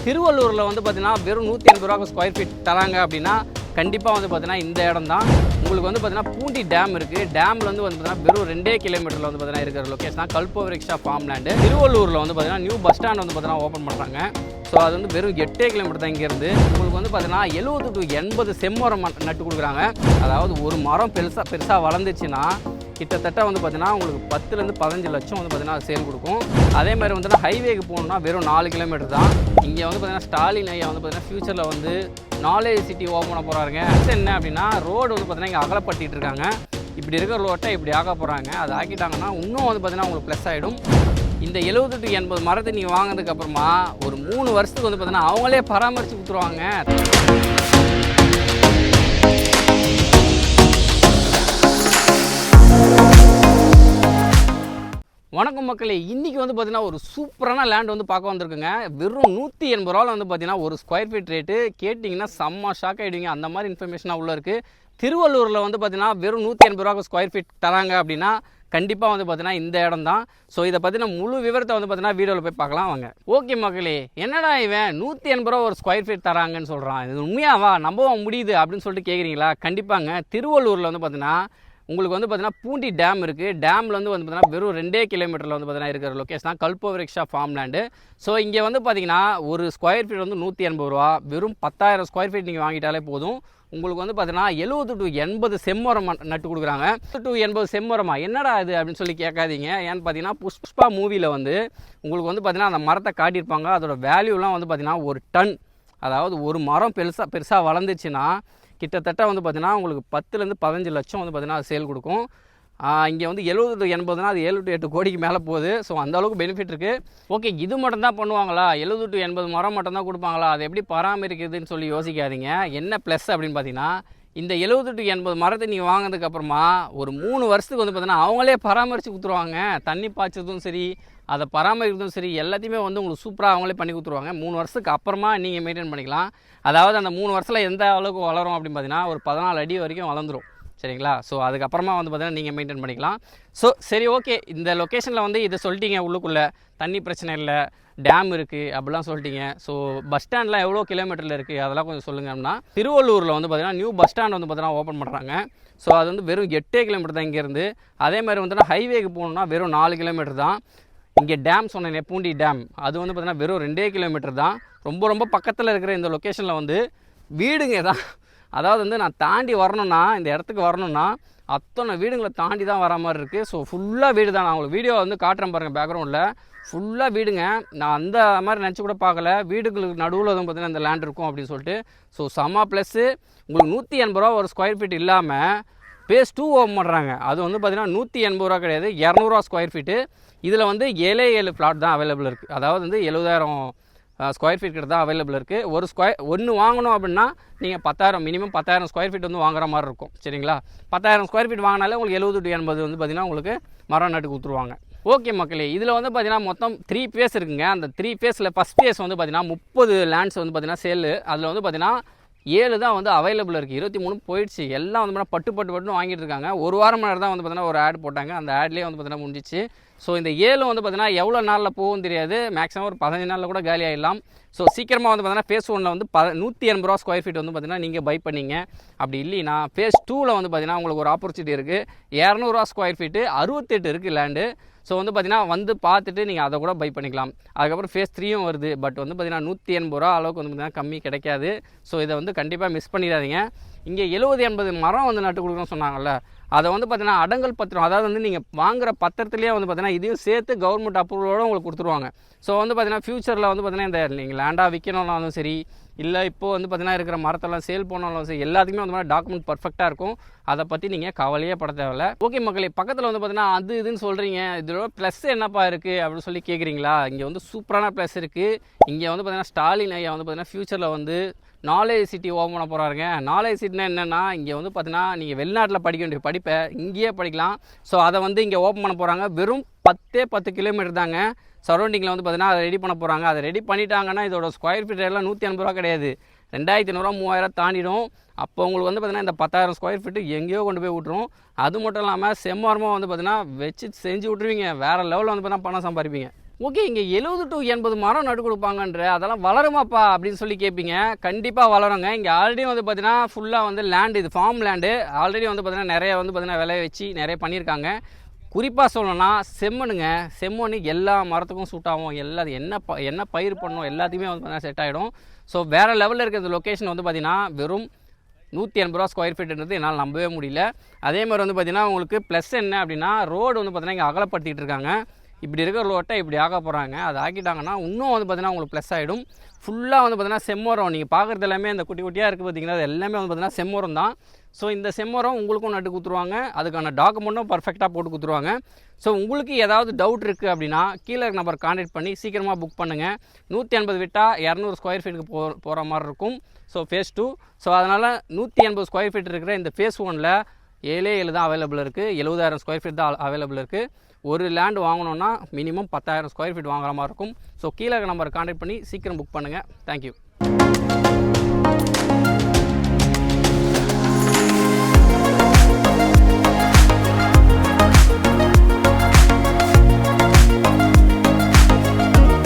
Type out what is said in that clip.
திருவள்ளூரில் வந்து பார்த்தீங்கன்னா வெறும் 180 ரூபா ஸ்கொயர் ஃபீட் தராங்க அப்படின்னா கண்டிப்பாக வந்து பார்த்தீங்கன்னா இந்த இடம் தான். உங்களுக்கு வந்து பார்த்தீங்கன்னா பூண்டி டேம் இருக்குது. டேமில் வந்து பார்த்தீங்கன்னா வெறும் 2 கிலோமீட்டரில் வந்து பார்த்தீங்கன்னா இருக்கிற லொக்கேஷன் தான் கல்பவரிக்ஷா ஃபார்ம் லேண்டு. திருவள்ளூரில் வந்து பார்த்தீங்கன்னா நியூ பஸ் ஸ்டாண்ட் வந்து பார்த்தீங்கன்னா ஓப்பன் பண்ணுறாங்க. ஸோ அது வந்து வெறும் 8 கிலோமீட்டர் தான் இங்கேருந்து. உங்களுக்கு வந்து பார்த்தீங்கன்னா 70 to 80 செம்மரம் நட்டு கொடுக்குறாங்க. அதாவது ஒரு மரம் பெருசாக வளர்ந்துச்சுன்னா கிட்டத்தட்ட வந்து பார்த்தீங்கன்னா உங்களுக்கு 10 to 15 லட்சம் வந்து பார்த்தீங்கன்னா சேல் கொடுக்கும். அதே மாதிரி வந்து ஹைவேக்கு போகணுன்னா வெறும் 4 கிலோமீட்டர் தான். இங்கே வந்து பார்த்தீங்கன்னா ஸ்டாலின் ஐயா வந்து பார்த்தீங்கன்னா ஃபியூச்சரில் வந்து நாலேஜ் சிட்டி ஓப்பன் பண்ண போகிறாங்க. என்ன அப்படின்னா ரோடு வந்து பார்த்தீங்கன்னா இங்கே அகலப்பட்டிட்டு இருக்காங்க. இப்படி இருக்கிற ரோட்டை இப்படி ஆக்க போகிறாங்க. அது ஆக்கிட்டாங்கன்னா இன்னும் வந்து பார்த்தீங்கன்னா உங்களுக்கு ப்ளஸ் ஆகிடும். இந்த 70 to 80 மரத்தை நீங்கள் வாங்கினதுக்கு அப்புறமா ஒரு 3 வருஷத்துக்கு வந்து பார்த்தீங்கன்னா அவங்களே பராமரித்து கொடுத்துருவாங்க. வணக்கம் மக்களே, இன்றைக்கி வந்து பார்த்தீங்கன்னா ஒரு சூப்பரான லேண்ட் வந்து பார்க்க வந்திருக்குங்க. வெறும் 180 ரூபாவில் வந்து பார்த்தீங்கன்னா ஒரு ஸ்கொயர் ஃபீட் ரேட்டு கேட்டிங்கன்னா செம்ம ஷாக் ஆகிடுவீங்க. அந்த மாதிரி இன்ஃபர்மேஷனாக உள்ளே இருக்குது. திருவள்ளூரில் வந்து பார்த்தீங்கன்னா வெறும் 180 ரூபா ஸ்கொயர் ஃபீட் தராங்க அப்படின்னா கண்டிப்பாக வந்து பார்த்தீங்கன்னா இந்த இடம் தான். ஸோ இதை பற்றின முழு விவரத்தை வந்து பார்த்தீங்கன்னா வீடியோவில் போய் பார்க்கலாம் வாங்க. ஓகே மக்களே, என்னடா இவன் 180 ரூபா ஒரு ஸ்கொயர் ஃபீட் தராங்கன்னு சொல்கிறான், இது உண்மையாவா நம்ப முடியுது அப்படின்னு சொல்லிட்டு கேட்குறீங்களா? கண்டிப்பாங்க. திருவள்ளூரில் வந்து பார்த்தீங்கன்னா உங்களுக்கு வந்து பார்த்தீங்கன்னா பூண்டி டேம் இருக்குது. டேமில் வந்து பார்த்தீங்கன்னா வெறும் 2 கிலோமீட்டரில் வந்து பார்த்தீங்கன்னா இருக்கிற லொக்கேஷன் தான் கல்பவரிக்ஷா ஃபார்ம் லேண்டு. ஸோ இங்கே வந்து பார்த்தீங்கன்னா ஒரு ஸ்கொயர் ஃபீட் வந்து 180 ரூபா. வெறும் 10,000 ஸ்கொயர் ஃபீட் நீங்கள் வாங்கிட்டாலே போதும். உங்களுக்கு வந்து பார்த்தீங்கன்னா 70 to 80 செம்மரம் நட்டு கொடுக்குறாங்க. 70 to 80 செம்மரமா என்னடா இது அப்படின்னு சொல்லி கேட்காதீங்க. ஏன்னு பார்த்தீங்கன்னா புஷ்பா மூவியில் வந்து உங்களுக்கு வந்து பார்த்தீங்கன்னா அந்த மரத்தை காட்டியிருப்பாங்க. அதோட வேல்யூலாம் வந்து பார்த்தீங்கன்னா 1 டன். அதாவது ஒரு மரம் பெருசாக வளர்ந்துச்சுன்னா கிட்டத்தட்ட வந்து பார்த்தீங்கன்னா உங்களுக்கு 10 to 15 லட்சம் வந்து பார்த்தீங்கன்னா அது சேல் கொடுக்கும். இங்கே வந்து 70 to 80னா அது 7 to 8 கோடிக்கு மேலே போகுது. ஸோ அந்தளவுக்கு பெனிஃபிட் இருக்குது. ஓகே, இது மட்டும் தான் பண்ணுவாங்களா? 70 to 80 மரம் மட்டும் தான் கொடுப்பாங்களா? அது எப்படி பராமரிக்கிறதுன்னு சொல்லி யோசிக்காதீங்க. என்ன ப்ளஸ் அப்படின்னு பார்த்தீங்கன்னா இந்த 70 to 80 மரத்தை நீங்கள் வாங்கினதுக்கப்புறமா ஒரு 3 வருஷத்துக்கு வந்து பார்த்தீங்கன்னா அவங்களே பராமரித்து கொடுத்துருவாங்க. தண்ணி பாய்ச்சதும் சரி, அதை பராமரிக்கிறதும் சரி, எல்லாத்தையுமே வந்து உங்களுக்கு சூப்பராக அவங்களே பண்ணி கொடுத்துருவாங்க. 3 வருஷத்துக்கு அப்புறமா நீங்கள் மெயின்டைன் பண்ணிக்கலாம். அதாவது அந்த 3 வருஷத்தில் எந்த அளவுக்கு வளரும் அப்படின்னு பார்த்தீங்கன்னா ஒரு 14 அடி வரைக்கும் வளர்ந்துடும். சரிங்களா? ஸோ அதுக்கப்புறமா வந்து பார்த்தீங்கன்னா நீங்கள் மெயின்டைன் பண்ணிக்கலாம். ஸோ சரி, ஓகே, இந்த லொக்கேஷனில் வந்து இதை சொல்லிட்டீங்க, உள்ளுக்குள்ளே தண்ணி பிரச்சனை இல்லை, டேம் இருக்குது அப்படிலாம் சொல்லிட்டீங்க. ஸோ பஸ் ஸ்டாண்ட்லாம் எவ்வளோ கிலோமீட்டரில் இருக்குது அதெல்லாம் கொஞ்சம் சொல்லுங்கள். அப்படின்னா திருவள்ளூரில் வந்து பார்த்தீங்கன்னா நியூ பஸ் ஸ்டாண்ட் வந்து பார்த்தீங்கன்னா ஓப்பன் பண்ணுறாங்க. ஸோ அது வந்து வெறும் 8 கிலோமீட்டர் தான் இங்கேருந்து. அதே மாதிரி வந்துன்னா ஹைவேக்கு போகணுன்னா வெறும் 4 கிலோமீட்டர் தான். இங்கே டேம் சொன்னேன், பூண்டி டேம், அது வந்து பார்த்தீங்கன்னா வெறும் 2 கிலோமீட்டர் தான். ரொம்ப பக்கத்தில் இருக்கிற இந்த லொக்கேஷனில் வந்து வீடுங்க தான். அதாவது வந்து நான் தாண்டி வரணுன்னா, இந்த இடத்துக்கு வரணுன்னா அத்தனை வீடுங்களை தாண்டி தான் வர மாதிரி இருக்குது. ஸோ ஃபுல்லாக வீடு தான். நான் உங்களுக்கு வீடியோ வந்து காட்டுறேன் பாருங்கள், பேக்ரவுண்டில் ஃபுல்லாக வீடுங்க. நான் அந்த மாதிரி நினச்சி கூட பார்க்கல, வீடுகளுக்கு நடுவில் வந்து பார்த்தீங்கன்னா இந்த லேண்ட் இருக்கும் அப்படின்னு சொல்லிட்டு. ஸோ செம்ம ப்ளஸ்ஸு. உங்களுக்கு 180 ரூபா ஒரு ஸ்கொயர் ஃபீட் இல்லாமல் பேஸ் 2 ஓப்பன் பண்ணுறாங்க. அது வந்து பார்த்தீங்கன்னா 180 ரூபா கிடையாது, 200 ரூபா ஸ்கொயர் ஃபீட்டு. இதில் வந்து 7 ஃப்ளாட் தான் அவைலபிள் இருக்குது. அதாவது வந்து 70,000 ஸ்கொயர் ஃபீட் கிட்ட தான் அவைலபிள் இருக்குது. ஒன்று வாங்கணும் அப்படின்னா நீங்கள் 10,000 மினிமம் 10,000 ஸ்கொயர் ஃபீட் வந்து வாங்குற மாதிரி இருக்கும். சரிங்களா? 10,000 ஸ்கொயர் ஃபீட் வாங்கினாலே உங்களுக்கு 70 to 80 வந்து பார்த்திங்கன்னா உங்களுக்கு மரம் நட்டு கொடுத்துருவாங்க. ஓகே மக்களே, இதில் வந்து பார்த்திங்கன்னா மொத்தம் 3 ஃபேஸ் இருக்குங்க. அந்த 3 ஃபேஸில் ஃபஸ்ட் ஃபேஸ் வந்து பார்த்திங்கன்னா 30 லேண்ட்ஸ் வந்து பார்த்திங்கன்னா சேலு. அதில் வந்து பார்த்திங்கன்னா 7 தான் வந்து அவைலபிள் இருக்குது. 23 போயிடுச்சு. எல்லாம் வந்து பார்த்தீங்கன்னா பட்டுன்னு வாங்கிட்டு இருக்காங்க. ஒரு வாரம் நேரம் தான் வந்து பார்த்தீங்கன்னா ஒரு ஆட் போட்டாங்க. அந்த ஆட்லேயே வந்து பார்த்தீங்கன்னா முடிஞ்சிச்சு. ஸோ இந்த 7 வந்து பார்த்தீங்கன்னா எவ்வளோ நாளில் போகும் தெரியாது. மேக்ஸிமம் ஒரு 15 நாளில் கூட காலி ஆகிடலாம். ஸோ சீக்கிரமாக வந்து பார்த்தீங்கன்னா ஃபேஸ் 1ல் வந்து 180 ரூபா ஸ்கொயர் ஃபீட் வந்து பார்த்தீங்கன்னா நீங்கள் பை பண்ணிங்க. அப்படி இல்லைன்னா ஃபேஸ் 2ல் வந்து பார்த்தீங்கன்னா உங்களுக்கு ஒரு ஆப்பர்ச்சுனிட்டி இருக்குது. 200 ரூபா ஸ்கொயர் ஃபீட்டு 68 இருக்குது லேண்டு. ஸோ வந்து பார்த்தீங்கன்னா வந்து பார்த்துட்டு நீங்கள் அதை கூட பை பண்ணிக்கலாம். அதுக்கப்புறம் ஃபேஸ் 3யும் வருது. பட் வந்து பார்த்தீங்கன்னா 180 ரூபா அளவுக்கு வந்து பார்த்தீங்கன்னா கம்மி கிடைக்காது. ஸோ இதை வந்து கண்டிப்பாக மிஸ் பண்ணிடாதீங்க. இங்கே 70-80 மரம் வந்து நட்டு கொடுக்கணும்னு சொன்னாங்கல்ல, அதை வந்து பார்த்தீங்கன்னா அடங்கல் பத்திரம், அதாவது வந்து நீங்கள் வாங்குகிற பத்திரத்துலேயே வந்து பார்த்தீங்கன்னா இதையும் சேர்த்து கவர்மெண்ட் அப்ரூவலோடு உங்களுக்கு கொடுத்துருவாங்க. ஸோ வந்து பார்த்தீங்கன்னா ஃப்யூச்சரில் வந்து பார்த்தீங்கன்னா இந்த நீங்கள் லேண்டாக விற்கணும்னாலும் சரி, இல்லை இப்போது வந்து பார்த்தீங்கன்னா இருக்கிற மரத்தெல்லாம் சேல் பண்ணாலும் சரி, எல்லாத்துக்குமே வந்து பார்த்தீங்கன்னா டாக்குமெண்ட் பர்ஃபெக்டாக இருக்கும். அதை பற்றி நீங்கள் கவலையே பட தேவையில்ல. ஓகே மக்களே, பக்கத்தில் வந்து பார்த்தீங்கன்னா அது இதுன்னு சொல்கிறீங்க, இதோட ப்ளஸ் என்னப்பா இருக்குது அப்படின்னு சொல்லி கேட்குறீங்களா? இங்கே வந்து சூப்பரான ப்ளஸ் இருக்குது. இங்கே வந்து பார்த்தீங்கன்னா ஸ்டாலின் ஐயா வந்து பார்த்தீங்கன்னா ஃப்யூச்சரில் வந்து நாலேஜ் சிட்டி ஓப்பன் பண்ண போகிறாருங்க. நாலேஜ் சிட்டினா என்னென்னா இங்கே வந்து பார்த்தீங்கன்னா நீங்கள் வெளிநாட்டில் படிக்க வேண்டிய படிப்பை இங்கேயே படிக்கலாம். ஸோ அதை வந்து இங்கே ஓப்பன் பண்ண போகிறாங்க. வெறும் 10 கிலோமீட்டர் தாங்க. சரௌண்டிங்கில் வந்து பார்த்தீங்கன்னா அதை ரெடி பண்ண போகிறாங்க. அதை ரெடி பண்ணிட்டாங்கன்னா இதோட ஸ்கொயர் ஃபீட் எல்லாம் 180 ரூபா கிடையாது, 2,500 3000 தாண்டிடும். அப்போ உங்களுக்கு வந்து பார்த்தீங்கன்னா இந்த 10,000 ஸ்கொயர் ஃபீட்டு எங்கேயோ கொண்டு போய் விட்ருவோம். அது மட்டும் இல்லாமல் செம்மரமாக வந்து பார்த்தீங்கன்னா வச்சு செஞ்சு விட்ருவீங்க. வேறு லெவலில் வந்து பார்த்தீங்கன்னா பணம் சம்பாதிப்பீங்க. ஓகே, இங்கே 70 to 80 மரம் நட்டு கொடுப்பாங்கன்ற, அதெல்லாம் வளருமாப்பா அப்படின்னு சொல்லி கேட்பீங்க. கண்டிப்பாக வளருங்க. இங்கே ஆல்ரெடி வந்து பார்த்தீங்கன்னா ஃபுல்லாக வந்து லேண்டு, இது ஃபார்ம் லேண்டு. ஆல்ரெடி வந்து பார்த்தீங்கன்னா நிறைய வந்து பார்த்தீங்கன்னா விளைய வச்சு நிறைய பண்ணியிருக்காங்க. குறிப்பாக சொல்லணும்னா செம்மண்ணுங்க. செம்மண் எல்லா மரத்துக்கும் சூட் ஆகும். என்ன பயிர் பண்ணணும் எல்லாத்தையுமே வந்து பார்த்தீங்கன்னா செட் ஆகிடும். ஸோ வேறு லெவலில் இருக்கிற இந்த லொக்கேஷன் வந்து பார்த்தீங்கன்னா வெறும் 180 ரூபா ஸ்கொயர் ஃபீட்டுன்றது என்னால் நம்பவே முடியல. அதே மாதிரி வந்து பார்த்தீங்கன்னா உங்களுக்கு ப்ளஸ் என்ன அப்படின்னா, ரோடு வந்து பார்த்தீங்கன்னா இங்கே அகலப்படுத்திட்டு இருக்காங்க. இப்படி இருக்கிற ரோட்டை இப்படி ஆக போகிறாங்க. அதை ஆக்கிட்டாங்கன்னா இன்னும் வந்து பார்த்தீங்கன்னா உங்களுக்கு ப்ளஸ் ஆகிடும். ஃபுல்லாக வந்து பார்த்தீங்கன்னா செம்மரம். நீங்கள் பார்க்குறது எல்லாமே இந்த குட்டி குட்டியாக இருக்குது பார்த்தீங்கன்னா, அது எல்லாமே வந்து பார்த்தீங்கன்னா செம்மரம் தான். ஸோ இந்த செம்மரம் உங்களுக்கும் நட்டு கொடுத்துருவாங்க. அதுக்கான டாக்குமெண்ட்டும் பர்ஃபெக்டாக போட்டு கொடுத்துருவாங்க. ஸோ உங்களுக்கு ஏதாவது டவுட் இருக்குது அப்படின்னா கீழே இருக்க நம்பர் கான்டாக்ட் பண்ணி சீக்கிரமாக புக் பண்ணுங்கள். 180 விட்டால் 200 ஸ்கொயர் ஃபீட்டுக்கு போகிற மாதிரி இருக்கும். So face 2. ஸோ அதனால் 180 ஸ்கொயர் ஃபீட் இருக்கிற இந்த ஃபேஸ் 1ல் 7 தான் அவைலபிள் இருக்குது. 70,000 ஸ்கொயர் ஃபீட் தான் அவைலபிள் இருக்குது. ஒரு லேண்ட் வாங்கணுன்னா மினிமம் 10,000 ஸ்கொயர் ஃபீட் வாங்குற மாதிரி இருக்கும். ஸோ கீழே நம்பர் கான்டாக்ட் பண்ணி சீக்கிரம் புக் பண்ணுங்கள். தேங்க்யூ.